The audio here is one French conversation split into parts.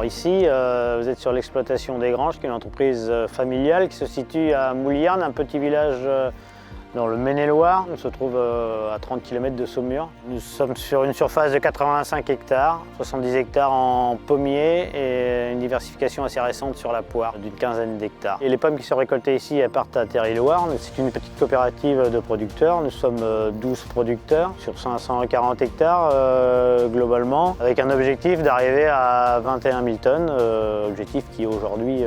Alors ici, vous êtes sur l'exploitation des Granges, qui est une entreprise familiale qui se situe à Mouliane, un petit village dans le Maine-et-Loire. On se trouve à 30 km de Saumur. Nous sommes sur une surface de 85 hectares, 70 hectares en pommiers et une diversification assez récente sur la poire d'une quinzaine d'hectares. Et les pommes qui sont récoltées ici, elles partent à Terry-Loire. C'est une petite coopérative de producteurs. Nous sommes 12 producteurs sur 540 hectares globalement, avec un objectif d'arriver à 21 000 tonnes, objectif qui est aujourd'hui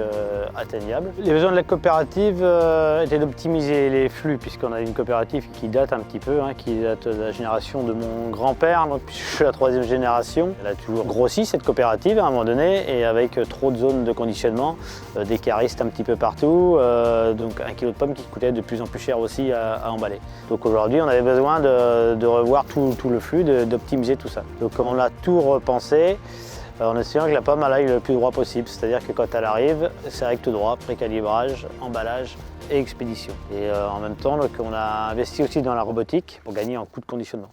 atteignable. Les besoins de la coopérative étaient d'optimiser les flux, puisqu'on a une coopérative qui date un petit peu, qui date de la génération de mon grand-père, donc je suis la troisième génération. Elle a toujours grossi cette coopérative à un moment donné, et avec trop de zones de conditionnement, des caristes un petit peu partout, donc 1 kg de pommes qui coûtait de plus en plus cher aussi à emballer. Donc aujourd'hui on avait besoin de revoir tout le flux, d'optimiser tout ça. Donc on a tout repensé, en essayant que la pomme aille le plus droit possible, c'est-à-dire que quand elle arrive, c'est recto droit, précalibrage, emballage et expédition. Et en même temps, donc, on a investi aussi dans la robotique pour gagner en coût de conditionnement.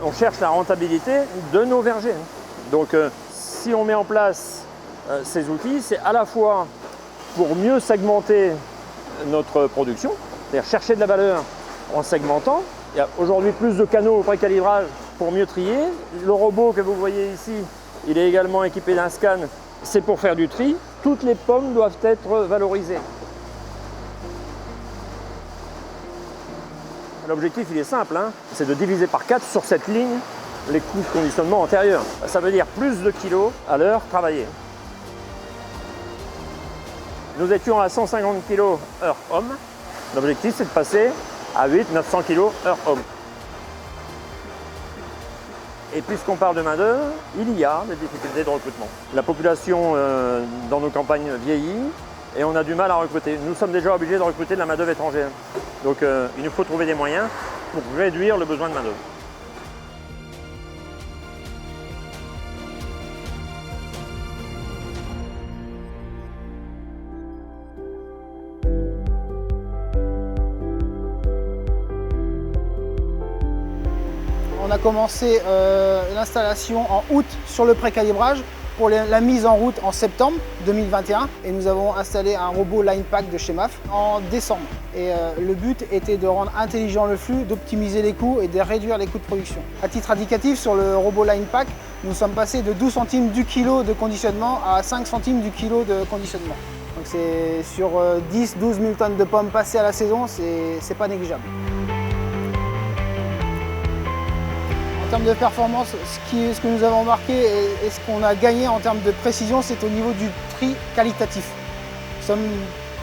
On cherche la rentabilité de nos vergers. Donc si on met en place ces outils, c'est à la fois pour mieux segmenter notre production, c'est-à-dire chercher de la valeur en segmentant. Il y a aujourd'hui plus de canaux au précalibrage pour mieux trier. Le robot que vous voyez ici, il est également équipé d'un scan. C'est pour faire du tri. Toutes les pommes doivent être valorisées. L'objectif, il est simple, c'est de diviser par 4 sur cette ligne les coûts de conditionnement antérieurs. Ça veut dire plus de kilos à l'heure travaillée. Nous étions à 150 kg heure homme. L'objectif, c'est de passer à 800-900 kg heure homme. Et puisqu'on parle de main-d'œuvre, il y a des difficultés de recrutement. La population dans nos campagnes vieillit et on a du mal à recruter. Nous sommes déjà obligés de recruter de la main-d'œuvre étrangère. Donc il nous faut trouver des moyens pour réduire le besoin de main-d'œuvre. On a commencé l'installation en août sur le précalibrage pour la mise en route en septembre 2021 et nous avons installé un robot Line Pack de chez MAF en décembre. Et le but était de rendre intelligent le flux, d'optimiser les coûts et de réduire les coûts de production. À titre indicatif, sur le robot Line Pack, nous sommes passés de 12 centimes du kilo de conditionnement à 5 centimes du kilo de conditionnement. Donc c'est sur 10-12 000 tonnes de pommes passées à la saison, c'est pas négligeable. En termes de performance, ce que nous avons remarqué et ce qu'on a gagné en termes de précision, c'est au niveau du tri qualitatif. Nous sommes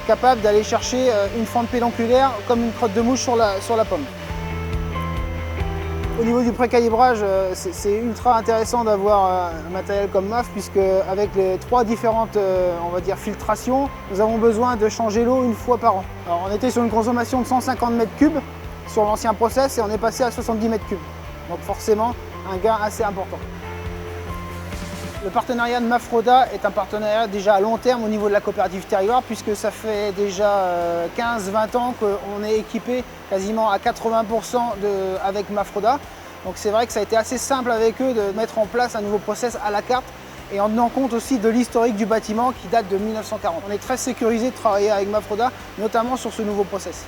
capables d'aller chercher une fente pédonculaire comme une crotte de mouche sur la pomme. Au niveau du précalibrage, c'est ultra intéressant d'avoir un matériel comme MAF puisque avec les 3 différentes on va dire, filtrations, nous avons besoin de changer l'eau une fois par an. Alors, on était sur une consommation de 150 m3 sur l'ancien process et on est passé à 70 m3. Donc forcément, un gain assez important. Le partenariat de MAF-Roda est un partenariat déjà à long terme au niveau de la coopérative Terry-Loire puisque ça fait déjà 15-20 ans qu'on est équipé quasiment à 80% avec MAF-Roda. Donc c'est vrai que ça a été assez simple avec eux de mettre en place un nouveau process à la carte et en tenant compte aussi de l'historique du bâtiment qui date de 1940. On est très sécurisé de travailler avec MAF-Roda, notamment sur ce nouveau process.